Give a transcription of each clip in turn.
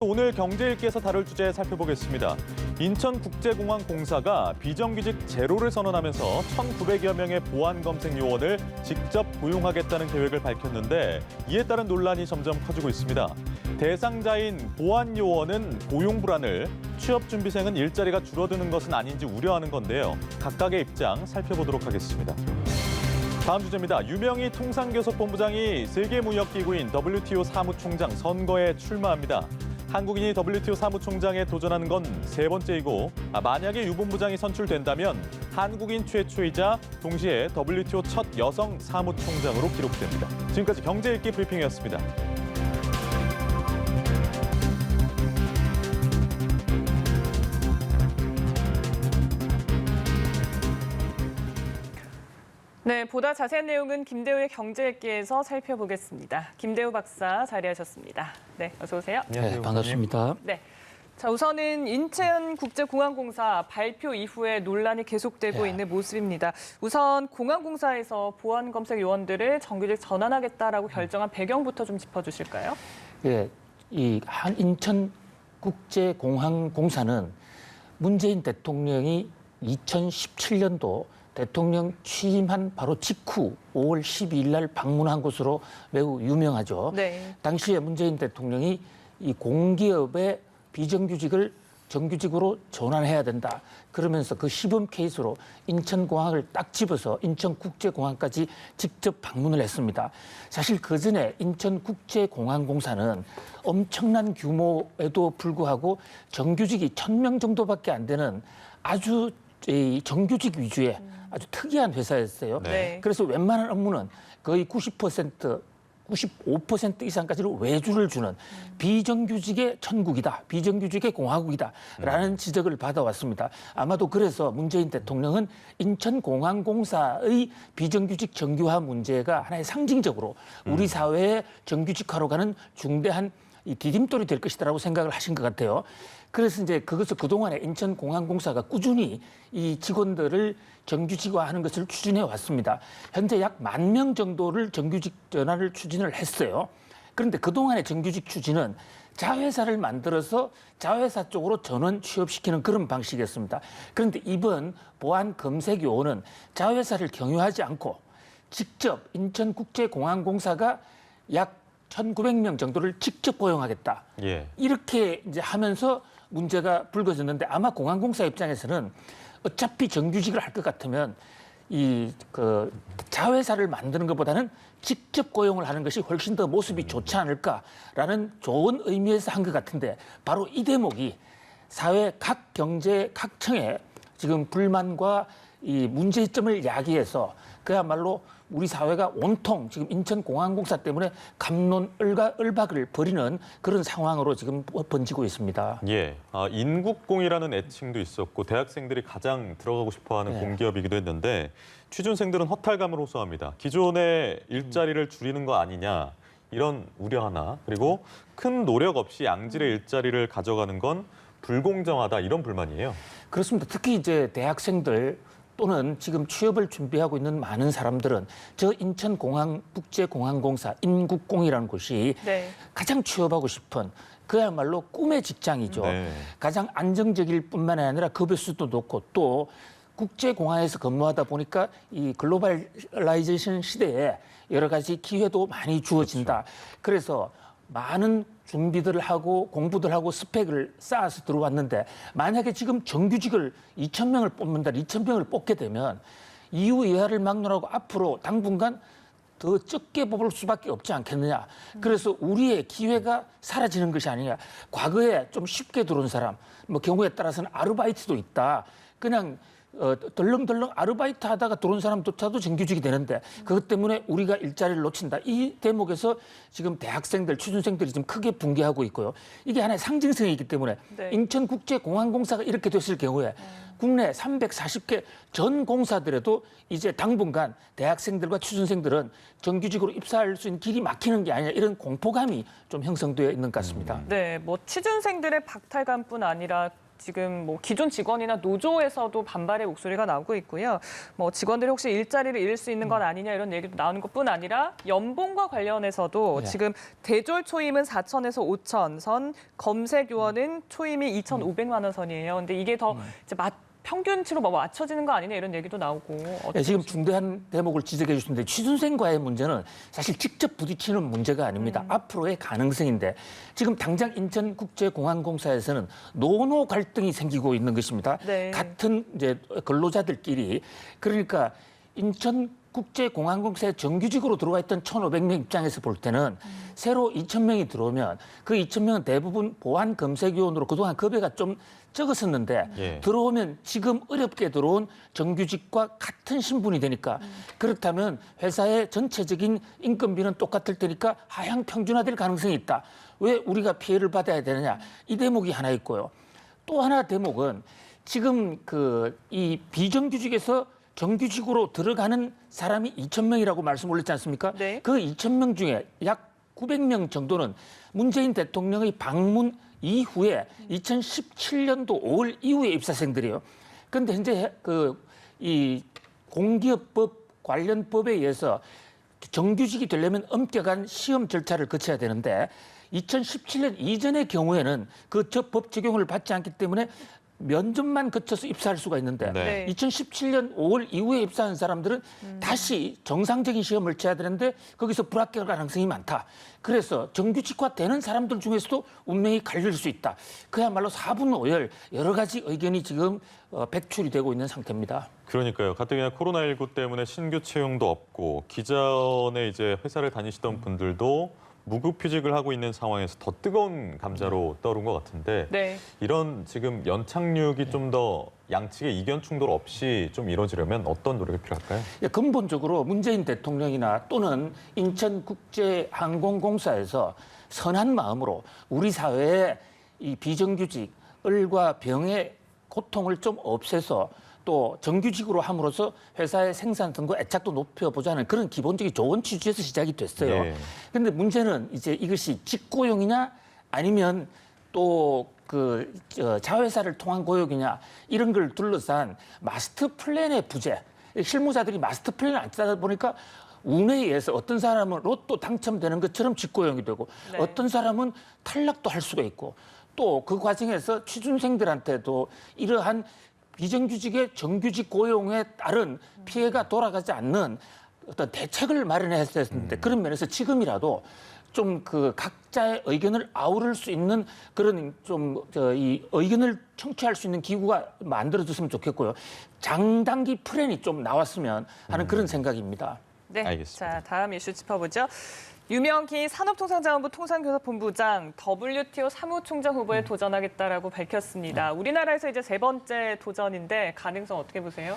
오늘 경제일기에서 다룰 주제 살펴보겠습니다. 인천국제공항공사가 비정규직 제로를 선언하면서 1,900여 명의 보안검색 요원을 직접 고용하겠다는 계획을 밝혔는데 이에 따른 논란이 점점 커지고 있습니다. 대상자인 보안요원은 고용 불안을, 취업준비생은 일자리가 줄어드는 것은 아닌지 우려하는 건데요. 각각의 입장 살펴보도록 하겠습니다. 다음 주제입니다. 유명희 통상교섭본부장이 세계무역기구인 WTO 사무총장 선거에 출마합니다. 한국인이 WTO 사무총장에 도전하는 건 세 번째이고 만약에 유 본부장이 선출된다면 한국인 최초이자 동시에 WTO 첫 여성 사무총장으로 기록됩니다. 지금까지 경제읽기 브리핑이었습니다. 네, 보다 자세한 내용은 김대우의 경제읽기에서 살펴보겠습니다. 김대우 박사 자리하셨습니다. 네, 어서 오세요. 네, 반갑습니다. 네. 자, 우선은 인천국제공항공사 발표 이후에 논란이 계속되고 있는 모습입니다. 우선 공항공사에서 보안검색 요원들을 정규직 전환하겠다라고 결정한 배경부터 좀 짚어주실까요? 예, 이 인천국제공항공사는 문재인 대통령이 2017년도 대통령 취임한 바로 직후 5월 12일 날 방문한 곳으로 매우 유명하죠. 네. 당시에 문재인 대통령이 이 공기업의 비정규직을 정규직으로 전환해야 된다. 그러면서 그 시범 케이스로 인천공항을 딱 집어서 인천국제공항까지 직접 방문을 했습니다. 사실 그전에 인천국제공항공사는 엄청난 규모에도 불구하고 정규직이 1,000명 정도밖에 안 되는 아주 정규직 위주의 아주 특이한 회사였어요. 네. 그래서 웬만한 업무는 거의 90%, 95% 이상까지를 외주를 주는 비정규직의 천국이다, 비정규직의 공화국이다라는 지적을 받아왔습니다. 아마도 그래서 문재인 대통령은 인천공항공사의 비정규직 정규화 문제가 하나의 상징적으로 우리 사회의 정규직화로 가는 중대한 이 디딤돌이 될 것이다라고 생각을 하신 것 같아요. 그래서 이제 그것을 그동안에 인천공항공사가 꾸준히 이 직원들을 정규직화하는 것을 추진해 왔습니다. 현재 약 10,000명 정도를 정규직 전환을 추진을 했어요. 그런데 그동안의 정규직 추진은 자회사를 만들어서 자회사 쪽으로 전원 취업시키는 그런 방식이었습니다. 그런데 이번 보안검색요원은 자회사를 경유하지 않고 직접 인천국제공항공사가 약 1,900명 정도를 직접 고용하겠다. 예. 이렇게 이제 하면서 문제가 불거졌는데 아마 공항공사 입장에서는 어차피 정규직을 할 것 같으면 자회사를 만드는 것보다는 직접 고용을 하는 것이 훨씬 더 모습이 좋지 않을까라는 좋은 의미에서 한 것 같은데 바로 이 대목이 사회 각 경제 각층의 지금 불만과 이 문제점을 야기해서 그야말로 우리 사회가 온통 지금 인천공항공사 때문에 갑론을박을 벌이는 그런 상황으로 지금 번지고 있습니다. 예, 인국공이라는 애칭도 있었고 대학생들이 가장 들어가고 싶어하는 공기업이기도 했는데 취준생들은 허탈감을 호소합니다. 기존의 일자리를 줄이는 거 아니냐 이런 우려 하나, 그리고 큰 노력 없이 양질의 일자리를 가져가는 건 불공정하다 이런 불만이에요. 그렇습니다. 특히 이제 대학생들 또는 지금 취업을 준비하고 있는 많은 사람들은 저 인천국제공항공사 인국공이라는 곳이 가장 취업하고 싶은 그야말로 꿈의 직장이죠. 네. 가장 안정적일 뿐만 아니라 급여 수도 높고 또 국제공항에서 근무하다 보니까 이 글로벌라이제이션 시대에 여러 가지 기회도 많이 주어진다. 그래서 많은 준비들을 하고 공부들 하고 스펙을 쌓아서 들어왔는데 만약에 지금 정규직을 2,000명을 뽑는다, 2,000명을 뽑게 되면 이후 이하를 막론하고 앞으로 당분간 더 적게 뽑을 수밖에 없지 않겠느냐. 그래서 우리의 기회가 사라지는 것이 아니냐. 과거에 좀 쉽게 들어온 사람, 뭐 경우에 따라서는 아르바이트도 있다. 그냥 덜렁덜렁 아르바이트 하다가 들어온 사람조차도 정규직이 되는데 그것 때문에 우리가 일자리를 놓친다. 이 대목에서 지금 대학생들, 취준생들이 좀 크게 붕괴하고 있고요. 이게 하나의 상징성이기 때문에 인천국제공항공사가 이렇게 됐을 경우에 국내 340개 전 공사들에도 이제 당분간 대학생들과 취준생들은 정규직으로 입사할 수 있는 길이 막히는 게 아니냐 이런 공포감이 좀 형성되어 있는 것 같습니다. 네, 뭐 취준생들의 박탈감뿐 아니라 지금 뭐 기존 직원이나 노조에서도 반발의 목소리가 나오고 있고요. 뭐 직원들이 혹시 일자리를 잃을 수 있는 건 아니냐 이런 얘기도 나오는 것뿐 아니라 연봉과 관련해서도 네. 지금 대졸 초임은 4천에서 5천 선, 검색 요원은 초임이 2,500만 원 선이에요. 근데 이게 더 이제 평균치로 뭐 맞춰지는 거 아니냐 이런 얘기도 나오고. 네, 지금 중대한 대목을 지적해 주셨는데 취준생과의 문제는 사실 직접 부딪히는 문제가 아닙니다. 앞으로의 가능성인데 지금 당장 인천국제공항공사에서는 노노 갈등이 생기고 있는 것입니다. 네. 같은 이제 근로자들끼리 그러니까 인천국제공항공사에 정규직으로 들어와 있던 1,500명 입장에서 볼 때는 새로 2,000명이 들어오면 그 2,000명은 대부분 보안 검색요원으로 그동안 급여가 좀 적었었는데 예. 들어오면 지금 어렵게 들어온 정규직과 같은 신분이 되니까 그렇다면 회사의 전체적인 인건비는 똑같을 테니까 하향 평준화될 가능성이 있다. 왜 우리가 피해를 받아야 되느냐. 이 대목이 하나 있고요. 또 하나 대목은 지금 이 비정규직에서 정규직으로 들어가는 사람이 2,000명이라고 말씀 올렸지 않습니까? 네. 그 2,000명 중에 약 900명 정도는 문재인 대통령의 방문 이후에 2017년도 5월 이후에 입사생들이에요. 그런데 현재 이 공기업법 관련 법에 의해서 정규직이 되려면 엄격한 시험 절차를 거쳐야 되는데 2017년 이전의 경우에는 그 법 적용을 받지 않기 때문에 면접만 거쳐서 입사할 수가 있는데 네. 2017년 5월 이후에 입사한 사람들은 다시 정상적인 시험을 쳐야 되는데 거기서 불합격 가능성이 많다. 그래서 정규직화 되는 사람들 중에서도 운명이 갈릴 수 있다. 그야말로 사분오열 여러 가지 의견이 지금 백출이 되고 있는 상태입니다. 그러니까요. 가뜩이나 코로나19 때문에 신규 채용도 없고 기존에 이제 회사를 다니시던 분들도 무급휴직을 하고 있는 상황에서 더 뜨거운 감자로 떠오른 것 같은데 네. 이런 지금 연착륙이 좀 더 양측의 이견 충돌 없이 좀 이루어지려면 어떤 노력이 필요할까요? 근본적으로 문재인 대통령이나 또는 인천국제항공공사에서 선한 마음으로 우리 사회의 이 비정규직, 을과 병의 고통을 좀 없애서 또 정규직으로 함으로써 회사의 생산성과 애착도 높여보자는 그런 기본적인 좋은 취지에서 시작이 됐어요. 그런데 문제는 이제 이것이 직고용이냐 아니면 또 자회사를 통한 고용이냐 이런 걸 둘러싼 마스터 플랜의 부재. 실무자들이 마스터 플랜을 안 짜다 보니까 운에 의해서 어떤 사람은 로또 당첨되는 것처럼 직고용이 되고 네. 어떤 사람은 탈락도 할 수가 있고 또 그 과정에서 취준생들한테도 이러한 비정규직의 정규직 고용에 따른 피해가 돌아가지 않는 어떤 대책을 마련했어야 했는데 그런 면에서 지금이라도 좀 각자의 의견을 아우를 수 있는 그런 이 의견을 청취할 수 있는 기구가 만들어졌으면 좋겠고요. 장단기 플랜이 좀 나왔으면 하는 그런 생각입니다. 네. 알겠습니다. 자, 다음 이슈 짚어보죠. 유명기 산업통상자원부 통상교섭본부장 WTO 사무총장 후보에 도전하겠다라고 밝혔습니다. 우리나라에서 이제 세 번째 도전인데 가능성 어떻게 보세요?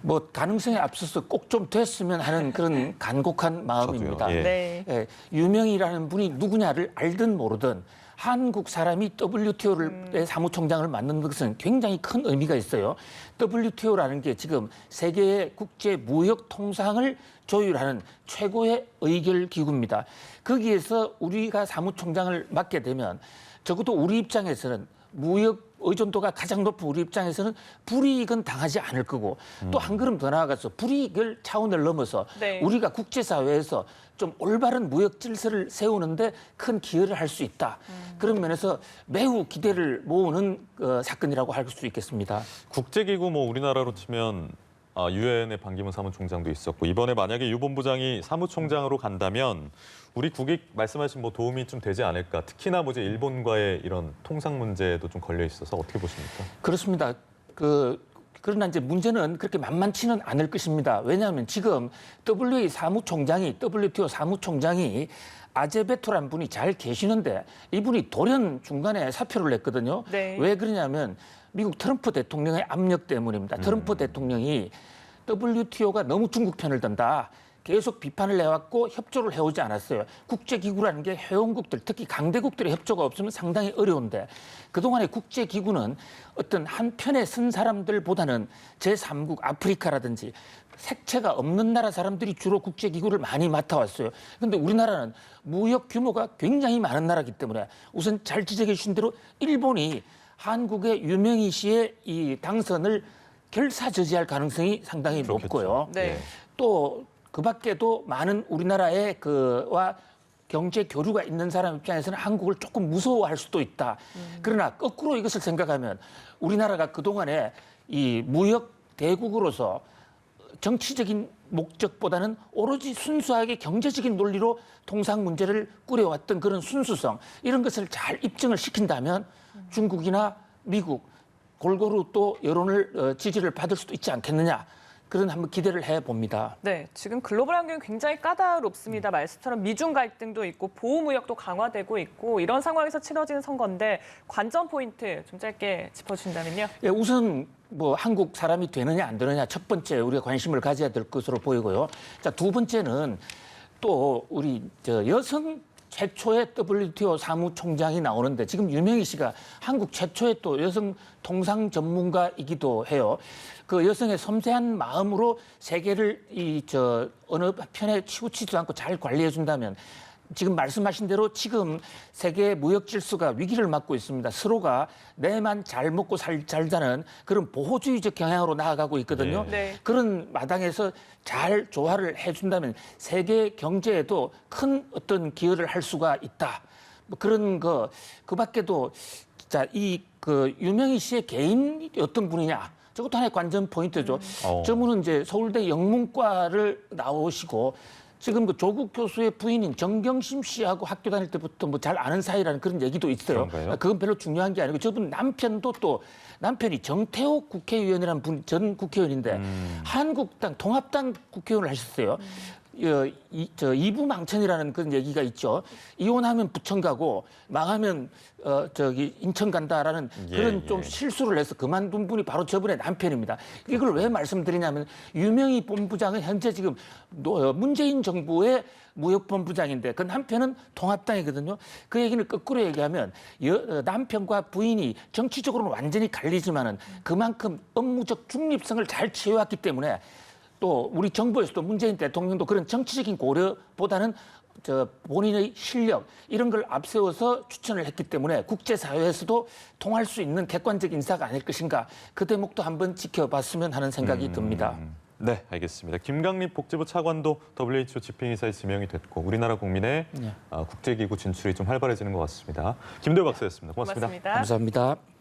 뭐 가능성에 앞서서 꼭 좀 됐으면 하는 그런 간곡한 마음입니다. 저도요. 예. 네. 예, 유명이라는 분이 누구냐를 알든 모르든 한국 사람이 WTO의 사무총장을 맡는 것은 굉장히 큰 의미가 있어요. WTO라는 게 지금 세계의 국제 무역 통상을 조율하는 최고의 의결 기구입니다. 거기에서 우리가 사무총장을 맡게 되면 적어도 우리 입장에서는 무역 의존도가 가장 높은 우리 입장에서는 불이익은 당하지 않을 거고 또 한 걸음 더 나아가서 불이익을 차원을 넘어서 네. 우리가 국제사회에서 좀 올바른 무역 질서를 세우는데 큰 기여를 할 수 있다. 그런 면에서 매우 기대를 모으는 사건이라고 할 수 있겠습니다. 국제기구 뭐 우리나라로 치면 유엔의 반기문 사무총장도 있었고 이번에 만약에 유 본부장이 사무총장으로 간다면 우리 국익 말씀하신 뭐 도움이 좀 되지 않을까. 특히나 뭐 이제 일본과의 이런 통상 문제도 좀 걸려 있어서 어떻게 보십니까? 그렇습니다. 그러나 이제 문제는 그렇게 만만치는 않을 것입니다. 왜냐하면 지금 WTO 사무총장이 아제베토란 분이 잘 계시는데 이분이 돌연 중간에 사표를 냈거든요. 네. 왜 그러냐면 미국 트럼프 대통령의 압력 때문입니다. 트럼프 대통령이 WTO가 너무 중국 편을 든다. 계속 비판을 해왔고 협조를 해오지 않았어요. 국제기구라는 게 회원국들, 특히 강대국들의 협조가 없으면 상당히 어려운데 그동안의 국제기구는 어떤 한 편에 쓴 사람들보다는 제3국 아프리카라든지 색채가 없는 나라 사람들이 주로 국제기구를 많이 맡아왔어요. 그런데 우리나라는 무역 규모가 굉장히 많은 나라이기 때문에 우선 잘 지적해 주신 대로 일본이 한국의 유명희 씨의 이 당선을 결사저지할 가능성이 상당히 그렇겠죠. 높고요. 네. 또 그 밖에도 많은 우리나라의 그와 경제 교류가 있는 사람 입장에서는 한국을 조금 무서워할 수도 있다. 그러나 거꾸로 이것을 생각하면 우리나라가 그동안에 이 무역 대국으로서 정치적인 목적보다는 오로지 순수하게 경제적인 논리로 통상 문제를 꾸려왔던 그런 순수성, 이런 것을 잘 입증을 시킨다면 중국이나 미국 골고루 또 여론을 지지를 받을 수도 있지 않겠느냐, 그런 한번 기대를 해봅니다. 네, 지금 글로벌 환경이 굉장히 까다롭습니다. 말씀처럼 미중 갈등도 있고 보호무역도 강화되고 있고 이런 상황에서 치러지는 선거인데 관전 포인트 좀 짧게 짚어주신다면요. 예, 우선 뭐 한국 사람이 되느냐 안 되느냐 첫 번째 우리가 관심을 가져야 될 것으로 보이고요. 자, 두 번째는 또 우리 여성 최초의 WTO 사무총장이 나오는데 지금 유명희 씨가 한국 최초의 또 여성 통상 전문가이기도 해요. 그 여성의 섬세한 마음으로 세계를 어느 편에 치우치지도 않고 잘 관리해 준다면 지금 말씀하신 대로 지금 세계 무역 질서가 위기를 맞고 있습니다. 서로가 내만 잘 먹고 살자는 그런 보호주의적 경향으로 나아가고 있거든요. 네. 그런 마당에서 잘 조화를 해준다면 세계 경제에도 큰 어떤 기여를 할 수가 있다. 뭐 그런 그 밖에도 자, 유명희 씨의 개인이 어떤 분이냐. 저것도 하나의 관전 포인트죠. 저분은 이제 서울대 영문과를 나오시고 지금 그 조국 교수의 부인인 정경심 씨하고 학교 다닐 때부터 뭐 잘 아는 사이라는 그런 얘기도 있어요. 그런가요? 그건 별로 중요한 게 아니고 저분 남편이 정태호 국회의원이라는 전 국회의원인데 한국당 통합당 국회의원을 하셨어요. 이부망천이라는 그런 얘기가 있죠. 이혼하면 부천 가고 망하면 인천 간다라는 그런 좀 실수를 해서 그만둔 분이 바로 저분의 남편입니다. 이걸 왜 말씀드리냐면 유명희 본부장은 현재 지금 문재인 정부의 무역본부장인데 그 남편은 통합당이거든요. 그 얘기를 거꾸로 얘기하면 남편과 부인이 정치적으로는 완전히 갈리지만은 그만큼 업무적 중립성을 잘 취해왔기 때문에 또 우리 정부에서도 문재인 대통령도 그런 정치적인 고려보다는 본인의 실력 이런 걸 앞세워서 추천을 했기 때문에 국제사회에서도 통할 수 있는 객관적 인사가 아닐 것인가, 그 대목도 한번 지켜봤으면 하는 생각이 듭니다. 네, 알겠습니다. 김강립 복지부 차관도 WHO 집행이사에 지명이 됐고 우리나라 국민의 국제기구 진출이 좀 활발해지는 것 같습니다. 김도희 박사였습니다. 고맙습니다. 고맙습니다. 감사합니다.